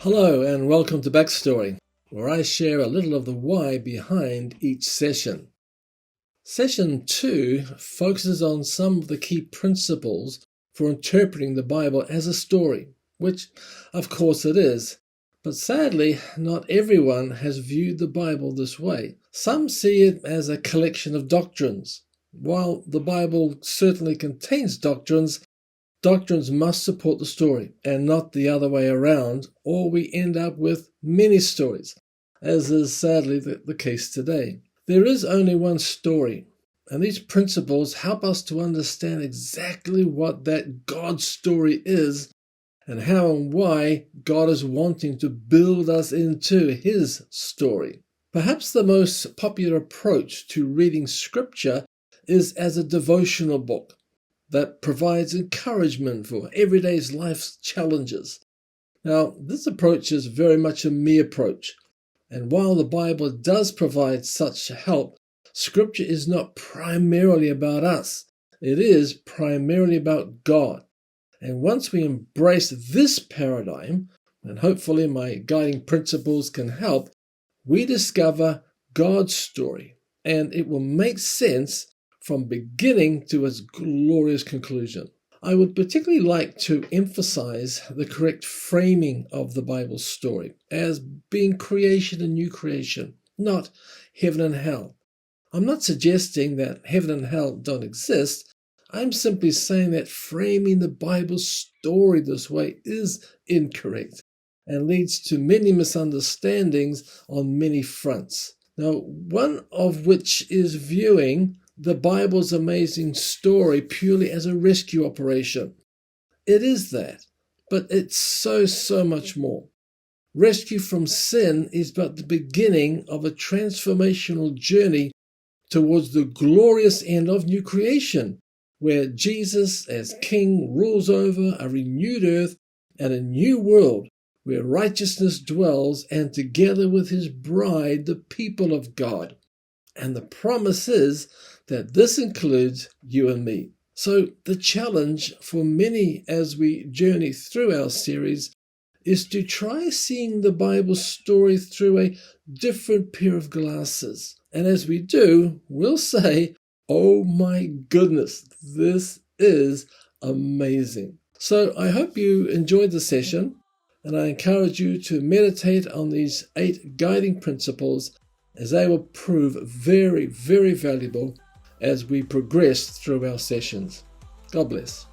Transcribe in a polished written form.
Hello and welcome to Backstory, where I share a little of the why behind each session. Session 2 focuses on some of the key principles for interpreting the Bible as a story, which of course it is, but sadly not everyone has viewed the Bible this way. Some see it as a collection of doctrines. While the Bible certainly contains doctrines must support the story and not the other way around, or we end up with many stories, as is sadly the case today. There is only one story, and these principles help us to understand exactly what that God story is and how and why God is wanting to build us into His story. Perhaps the most popular approach to reading Scripture is as a devotional book that provides encouragement for everyday life's challenges. Now, this approach is very much a me approach, and while the Bible does provide such help, Scripture is not primarily about us. It is primarily about God. And once we embrace this paradigm, and hopefully my guiding principles can help, we discover God's story, and it will make sense from beginning to its glorious conclusion. I would particularly like to emphasize the correct framing of the Bible story as being creation and new creation, not heaven and hell. I'm not suggesting that heaven and hell don't exist. I'm simply saying that framing the Bible story this way is incorrect and leads to many misunderstandings on many fronts. Now, one of which is viewing the Bible's amazing story purely as a rescue operation. It is that, but it's so much more. Rescue from sin is but the beginning of a transformational journey towards the glorious end of new creation, where Jesus as King rules over a renewed earth and a new world where righteousness dwells, and together with His bride, the people of God. And the promise is that this includes you and me. So the challenge for many as we journey through our series is to try seeing the Bible story through a different pair of glasses. And as we do, we'll say, oh my goodness, this is amazing. So I hope you enjoyed the session, and I encourage you to meditate on these 8 guiding principles, as they will prove very valuable as we progress through our sessions. God bless.